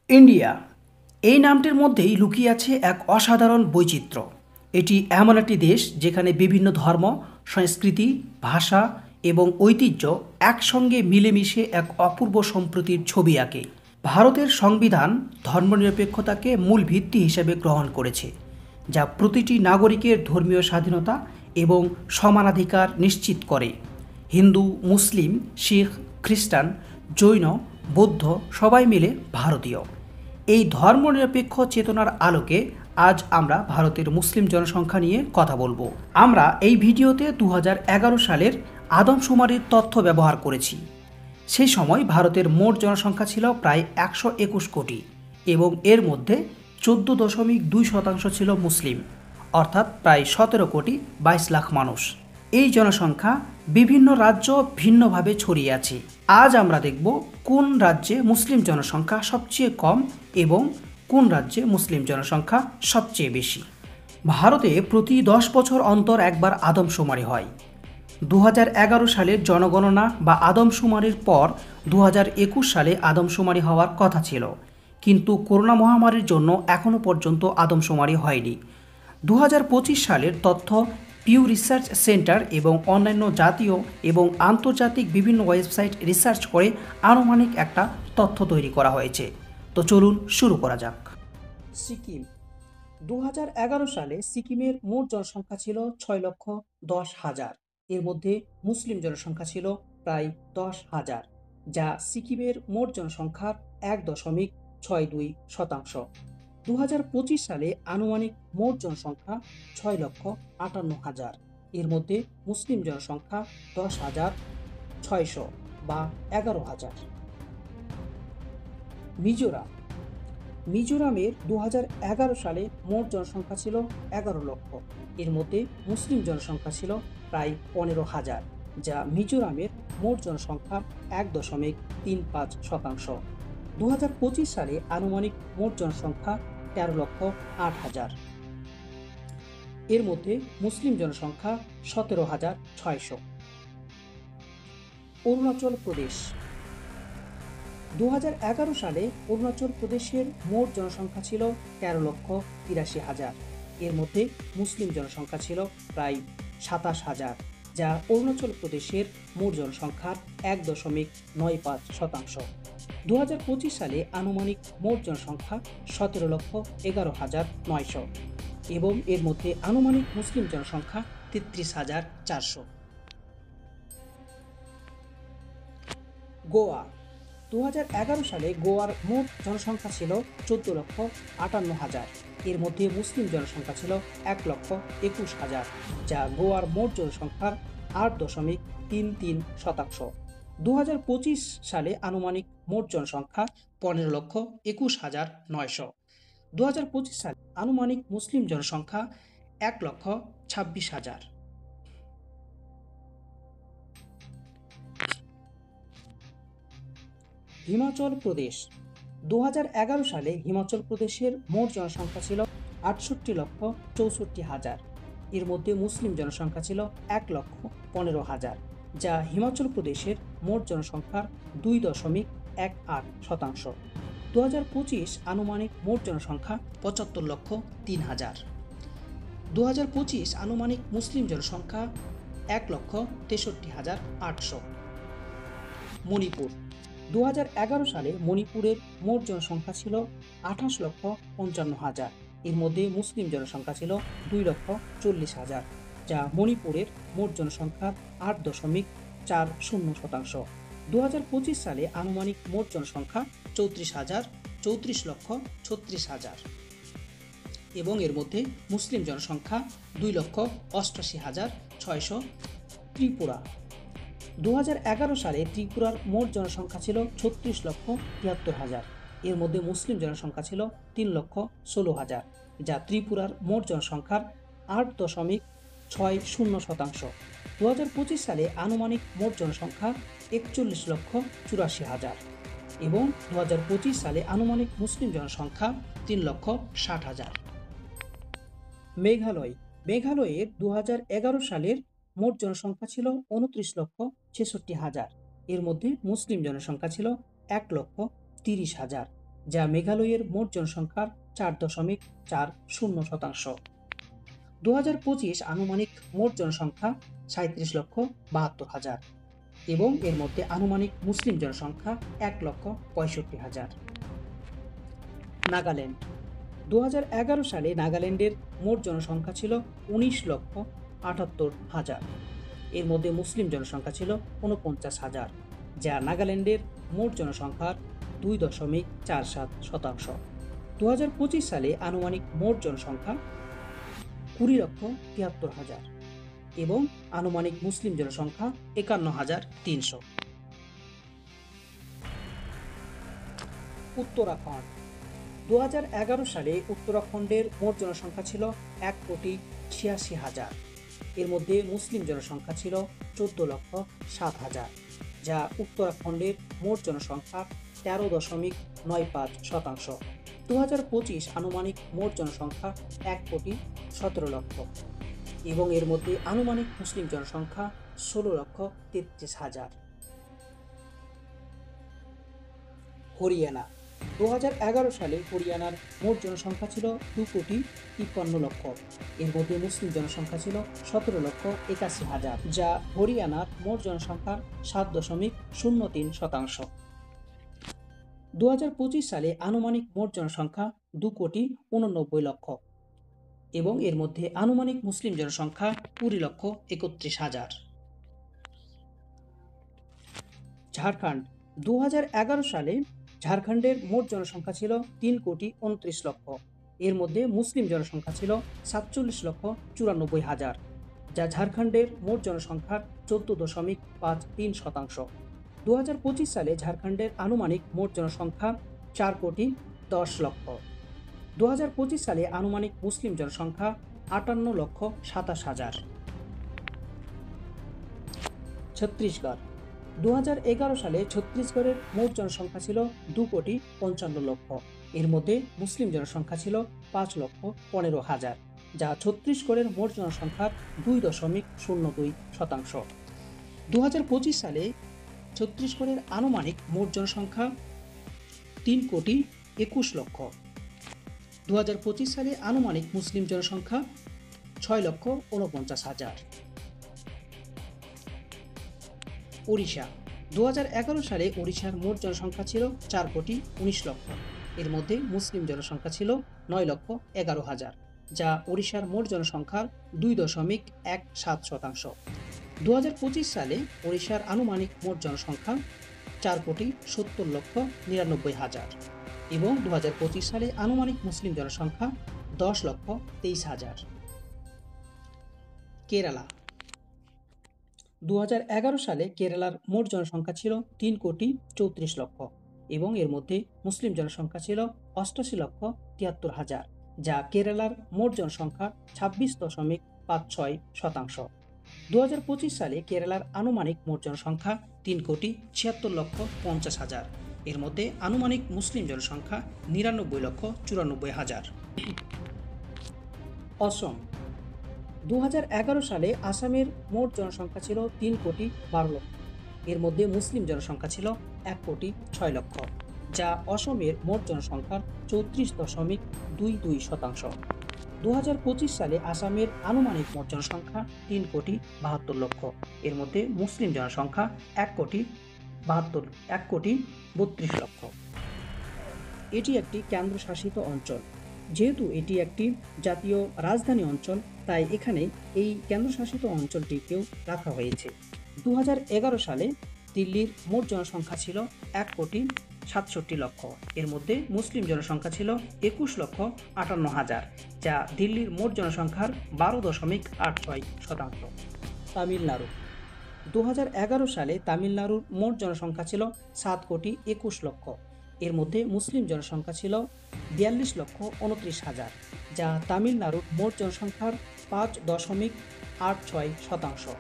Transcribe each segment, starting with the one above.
India এই নামটির মধ্যেই লুকিয়ে আছে এক অসাধারণ বৈচিত্র্য। এটি এমন একটি দেশ যেখানে বিভিন্ন ধর্ম, সংস্কৃতি, ভাষা এবং ঐতিহ্য একসঙ্গে মিলেমিশে এক অপূর্ব সম্প্রীতির ছবি আঁকে। ভারতের সংবিধান ধর্মনিরপেক্ষতাকে মূল ভিত্তি হিসেবে গ্রহণ করেছে, যা প্রতিটি নাগরিকের ধর্মীয় স্বাধীনতা এবং সমানাধিকার নিশ্চিত করে। হিন্দু, মুসলিম, শিখ, খ্রিস্টান, জৈন, বৌদ্ধ সবাই মিলে ভারতীয়। এই ধর্মনিরপেক্ষ চেতনার আলোকে আজ আমরা ভারতের মুসলিম জনসংখ্যা নিয়ে কথা বলবো। আমরা এই ভিডিওতে 2011 সালের আদমশুমারির তথ্য ব্যবহার করেছি। সেই সময় ভারতের মোট জনসংখ্যা ছিল প্রায় 121 কোটি এবং এর মধ্যে 14.2% ছিল মুসলিম, অর্থাৎ প্রায় 17 কোটি 22 লাখ মানুষ। এই জনসংখ্যা বিভিন্ন রাজ্য ভিন্নভাবে ছড়িয়ে আছে। আজ আমরা দেখব কোন রাজ্যে মুসলিম জনসংখ্যা সবচেয়ে কম এবং কোন রাজ্যে মুসলিম জনসংখ্যা সবচেয়ে বেশি। ভারতে প্রতি 10 বছর অন্তর একবার আদমশুমারি হয়। 2011 সালের জনগণনা বা আদমশুমারির পর 2021 সালে আদমশুমারি হওয়ার কথা ছিল, কিন্তু করোনা মহামারীর জন্য এখনও পর্যন্ত আদমশুমারি হয়নি। 2025 সালের তথ্য পিউ রিসার্চ সেন্টার এবং অন্যান্য জাতীয় এবং আন্তর্জাতিক বিভিন্ন ওয়েবসাইট রিসার্চ করে আনুমানিক একটা তথ্য তৈরি করা হয়েছে। তো চলুন শুরু করা যাক। সিকিম 2011 সালে সিকিমের মোট জনসংখ্যা ছিল 6,10,000। এর মধ্যে মুসলিম জনসংখ্যা ছিল প্রায় 10,000, যা সিকিমের মোট জনসংখ্যার 1.62%। 2025 সালে আনুমানিক মোট জনসংখ্যা 6,58,000। এর মধ্যে মুসলিম জনসংখ্যা 10,600 বা 11,000। মিজোরামের 2011 সালে মোট জনসংখ্যা ছিল 11 লক্ষ। এর মধ্যে মুসলিম জনসংখ্যা ছিল প্রায় 15,000, যা মিজোরামের মোট জনসংখ্যার 1.35%। 2025 সালে আনুমানিক মোট জনসংখ্যা 13,08,000। এর মধ্যে মুসলিম জনসংখ্যা 17,600। অরুণাচল প্রদেশ 2011 সালে অরুণাচল প্রদেশের মোট জনসংখ্যা ছিল 13,83,000। এর মধ্যে মুসলিম জনসংখ্যা ছিল প্রায় 27,000, যা অরুণাচল প্রদেশের মোট জনসংখ্যার 1.95%। 2025 সালে আনুমানিক মোট জনসংখ্যা 17,11,900 এবং এর মধ্যে আনুমানিক মুসলিম জনসংখ্যা 33,400। গোয়া 2011 সালে গোয়ার মোট জনসংখ্যা ছিল 14,58,000। এর মধ্যে মুসলিম জনসংখ্যা ছিল 1,21,000, যা গোয়ার মোট জনসংখ্যার 8.33%। 2025 সালে আনুমানিক মোট জনসংখ্যা 15,21,900। 2025 সালে আনুমানিক মুসলিম জনসংখ্যা 1,26,000। হিমাচল প্রদেশ 2011 সালে হিমাচল প্রদেশের মোট জনসংখ্যা ছিল 68,64,000। এর মধ্যে মুসলিম জনসংখ্যা ছিল 1,15,000, যা হিমাচল প্রদেশের মোট জনসংখ্যার 2.18%। 2025 আনুমানিক মোট জনসংখ্যা 75,03,000। 2025 আনুমানিক মুসলিম জনসংখ্যা 1,63,800। মণিপুর 2011 সালে মণিপুরের মোট জনসংখ্যা ছিল 28,55,000। এর মধ্যে মুসলিম জনসংখ্যা ছিল 2,40,000, যা মণিপুরের মোট জনসংখ্যার 8.40%। 2025 সালে আনুমানিক মোট জনসংখ্যা 34,36,00,000 এবং এর মধ্যে মুসলিম জনসংখ্যা 2,88,600। ত্রিপুরা 2011 সালে ত্রিপুরার মোট জনসংখ্যা ছিল 36,73,000। এর মধ্যে মুসলিম জনসংখ্যা ছিল 3,16,000, যা ত্রিপুরার মোট জনসংখ্যার 8.60%। 2025 সালে আনুমানিক মোট জনসংখ্যা 41,84,000 এবং 2025 সালে আনুমানিক মুসলিম জনসংখ্যা 3,60,000। মেঘালয়ের 2011 সালের মোট জনসংখ্যা ছিল 29,66,000। এর মধ্যে মুসলিম জনসংখ্যা ছিল 1,30,000, যা মেঘালয়ের মোট জনসংখ্যার 4.40%। 2025 আনুমানিক মোট জনসংখ্যা 37,72,000 এবং এর মধ্যে আনুমানিক মুসলিম জনসংখ্যা 1,65,000। নাগাল্যান্ড 2011 সালে নাগাল্যান্ডের মোট জনসংখ্যা ছিল 19,78,000। এর মধ্যে মুসলিম জনসংখ্যা ছিল 49,000, যা নাগাল্যান্ডের মোট জনসংখ্যার 2.47%। 2025 সালে আনুমানিক মোট জনসংখ্যা 20,73,000 এবং আনুমানিক মুসলিম জনসংখ্যা 51,300। উত্তরাখণ্ড 2011 সালে উত্তরাখণ্ডের মোট জনসংখ্যা ছিল 1,86,000। এর মধ্যে মুসলিম জনসংখ্যা ছিল 14,07,000, যা উত্তরাখণ্ডের মোট জনসংখ্যার 13.95%। 2025 আনুমানিক মোট জনসংখ্যা 1,17,00,000 এবং এর মধ্যে আনুমানিক মুসলিম জনসংখ্যা 16,33,000। হরিয়ানা 2011 সালে হরিয়ানার মোট জনসংখ্যা ছিল 2,53,00,000। এর মধ্যে মুসলিম জনসংখ্যা ছিল 17,81,000, যা হরিয়ানার মোট জনসংখ্যার 7.03%। 2025 সালে আনুমানিক মোট জনসংখ্যা 2,89,00,000 এবং এর মধ্যে আনুমানিক মুসলিম জনসংখ্যা 20,31,000। ঝাড়খণ্ড 2011 সালে ঝাড়খণ্ডের মোট জনসংখ্যা ছিল 3,29,00,000। এর মধ্যে মুসলিম জনসংখ্যা ছিল 47,94,000, যা ঝাড়খণ্ডের মোট জনসংখ্যার 14.53%। 2025 সালে ঝাড়খণ্ডের আনুমানিক মোট জনসংখ্যা 4,10,00,000। 2025 সালে আনুমানিক মুসলিম জনসংখ্যা 58,27,000। ছত্তিশগড় 2011 সালে ছত্তিশগড়ের মোট জনসংখ্যা ছিল 2,55,00,000। এর মধ্যে মুসলিম জনসংখ্যা ছিল 5,15,000, যা ছত্তিশগড়ের মোট জনসংখ্যার 2.02%। 2025 সালে ছত্তিশগড়ের আনুমানিক মোট জনসংখ্যা 3,21,00,000। 2025 সালে আনুমানিক মুসলিম জনসংখ্যা 6,49,000। ওড়িশা 2011 সালে ওড়িশার মোট জনসংখ্যা ছিল 4,19,00,000। এর মধ্যে মুসলিম জনসংখ্যা ছিল 9,11,000, যা ওড়িশার মোট জনসংখ্যার 2.17%। 2025 সালে ওড়িশার আনুমানিক মোট জনসংখ্যা 4,70,99,000 এবং 2025 সালে আনুমানিক মুসলিম জনসংখ্যা 10,23,000। কেরালা 2011 সালে কেরালার মোট জনসংখ্যা ছিল 3,34,00,000 এবং এর মধ্যে মুসলিম জনসংখ্যা ছিল 88,73,000, যা কেরালার মোট জনসংখ্যার 26.56%। 2025 সালে কেরালার আনুমানিক মোট জনসংখ্যা 3,76,50,000। এর মধ্যে আনুমানিক মুসলিম জনসংখ্যা 99,94,000। অসম 2011 সালে আসামের মোট জনসংখ্যা ছিল 3,12,00,000। এর মধ্যে মুসলিম জনসংখ্যা ছিল 1,06,00,000, যা অসমের মোট জনসংখ্যার 34.22%। 2025 সালে আসামের আনুমানিক মোট জনসংখ্যা 3,72,00,000। এর মধ্যে মুসলিম জনসংখ্যা 1,32,00,000। এটি একটি কেন্দ্রশাসিত অঞ্চল। যেহেতু এটি একটি জাতীয় রাজধানী অঞ্চল, তাই এখানে এই কেন্দ্রশাসিত অঞ্চলটিকেও রাখা হয়েছে। 2011 সালে দিল্লির মোট জনসংখ্যা ছিল 1,67,00,000। এর মধ্যে মুসলিম জনসংখ্যা ছিল 21,58,000, যা দিল্লির মোট জনসংখ্যার 12.86%। তামিলনাড়ু 2011 সালে তামিলনাড়ুর মোট জনসংখ্যা ছিল 7,21,00,000। এর মধ্যে মুসলিম জনসংখ্যা ছিল 42,29,000, যা তামিলনাড়ুর মোট জনসংখ্যার 5.86%।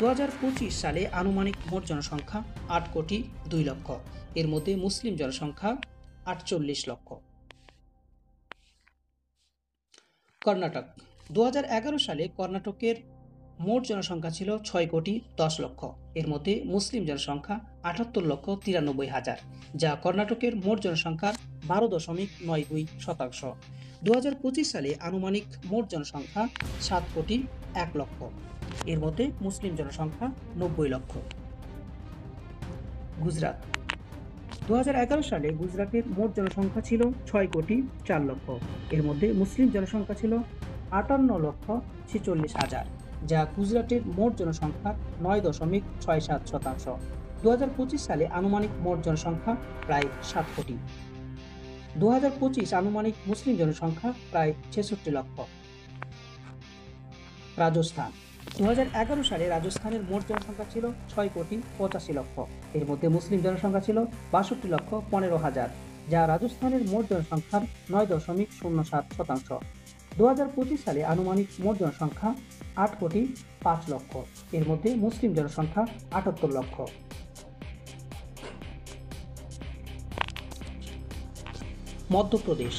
2025 সালে আনুমানিক মোট জনসংখ্যা 8,02,00,000। এর মধ্যে মুসলিম জনসংখ্যা 48,00,000। কর্ণাটক 2011 সালে কর্ণাটকের মোট জনসংখ্যা ছিল 6,10,00,000। এর মধ্যে মুসলিম জনসংখ্যা 78,93,000, যা কর্ণাটকের মোট জনসংখ্যার 12.92%। 2025 সালে আনুমানিক মোট জনসংখ্যা 7,01,00,000। এর মধ্যে মুসলিম জনসংখ্যা 90 লক্ষ। গুজরাট। 2011 সালে গুজরাটের মোট জনসংখ্যা ছিল 6,04,00,000। এর মধ্যে মুসলিম জনসংখ্যা ছিল 58,46,000, যা গুজরাটের মোট জনসংখ্যার 9.67%। 2025 সালে আনুমানিক মোট জনসংখ্যা প্রায় 7 কোটি। 2025 আনুমানিক মুসলিম জনসংখ্যা প্রায় 66 লক্ষ। রাজস্থান। 2011 সালে রাজস্থানের মোট জনসংখ্যা ছিল 6,85,00,000। এর মধ্যে মুসলিম জনসংখ্যা ছিল 62,15,000, যা রাজস্থানের মোট জনসংখ্যার 9.07%। 2025 সালে আনুমানিক মোট জনসংখ্যা 8,05,00,000। এর মধ্যে মুসলিম জনসংখ্যা 78 লক্ষ। মধ্যপ্রদেশ।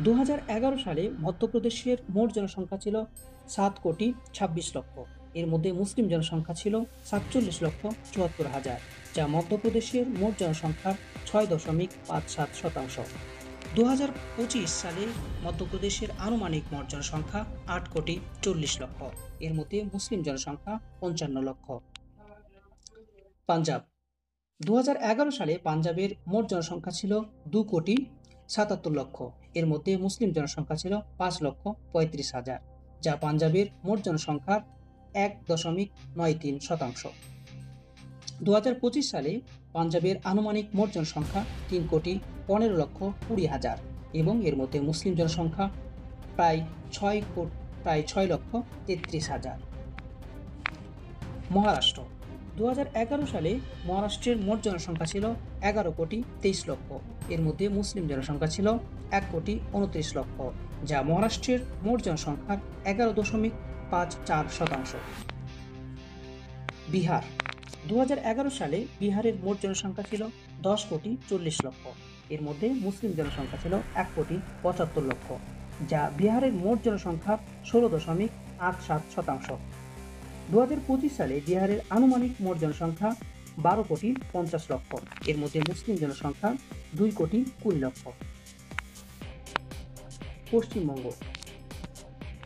2011 সালে মধ্যপ্রদেশের মোট জনসংখ্যা ছিল 7,26,00,000। এর মধ্যে মুসলিম জনসংখ্যা ছিল 47,74,000, যা মধ্যপ্রদেশের মোট জনসংখ্যার 6.57%। 2025 সালে মধ্যপ্রদেশের আনুমানিক মোট জনসংখ্যা 8,40,00,000। এর মধ্যে মুসলিম জনসংখ্যা 55 লক্ষ। পাঞ্জাব। 2011 সালে পাঞ্জাবের মোট জনসংখ্যা ছিল 2,77,00,000। এর মধ্যে মুসলিম জনসংখ্যা ছিল 5,35,000, যা পাঞ্জাবের মোট জনসংখ্যার 1.93%। 2025 সালে পাঞ্জাবের আনুমানিক মোট জনসংখ্যা 3,15,20,000 এবং এর মধ্যে মুসলিম জনসংখ্যা প্রায় 6,33,000। মহারাষ্ট্র। 2011 সালে মহারাষ্ট্রের মোট জনসংখ্যা ছিল 11,23,00,000। এর মধ্যে মুসলিম জনসংখ্যা ছিল 1,29,00,000, যা মহারাষ্ট্রের মোট জনসংখ্যার 11.54%। বিহার। 2011 সালে বিহারের মোট জনসংখ্যা ছিল 10,40,00,000। এর মধ্যে মুসলিম জনসংখ্যা ছিল 1,75,00,000, যা বিহারের মোট জনসংখ্যার 16.87%। 2025 সালে বিহারের আনুমানিক মোট জনসংখ্যা 12,50,00,000। এর মধ্যে মুসলিম জনসংখ্যা 2,20,00,000। পশ্চিমবঙ্গ।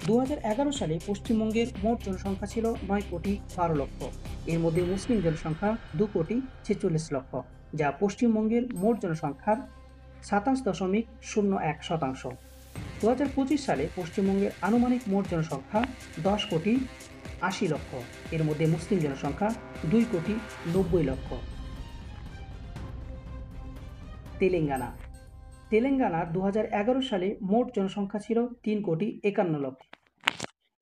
2011 সালে পশ্চিমবঙ্গের মোট জনসংখ্যা ছিল 9,12,00,000। এর মধ্যে মুসলিম জনসংখ্যা 2,46,00,000, যা পশ্চিমবঙ্গের মোট জনসংখ্যার 27.01%। 2025 সালে পশ্চিমবঙ্গের আনুমানিক মোট জনসংখ্যা 10,80,00,000। এর মধ্যে মুসলিম জনসংখ্যা 2,90,00,000। তেলেঙ্গানা। তেলেঙ্গানার 2011 সালে মোট জনসংখ্যা ছিল 3,51,00,000।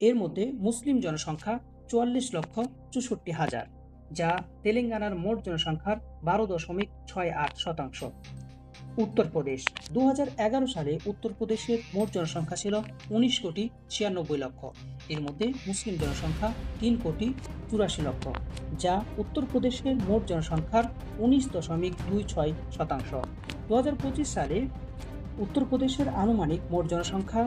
এর মধ্যে মুসলিম জনসংখ্যা 44,64,000, যা তেলেঙ্গানার মোট জনসংখ্যার 12.68%। উত্তরপ্রদেশ। 2011 সালে উত্তরপ্রদেশের মোট জনসংখ্যা ছিল 19,96,00,000। এর মধ্যে মুসলিম জনসংখ্যা 3,84,00,000, যা উত্তরপ্রদেশের মোট জনসংখ্যার 19.26%। 2025 সালে উত্তরপ্রদেশের আনুমানিক মোট জনসংখ্যা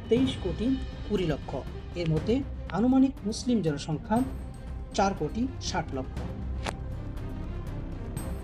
23,20,00,000। এর মধ্যে আনুমানিক মুসলিম জনসংখ্যা 4,60,00,000।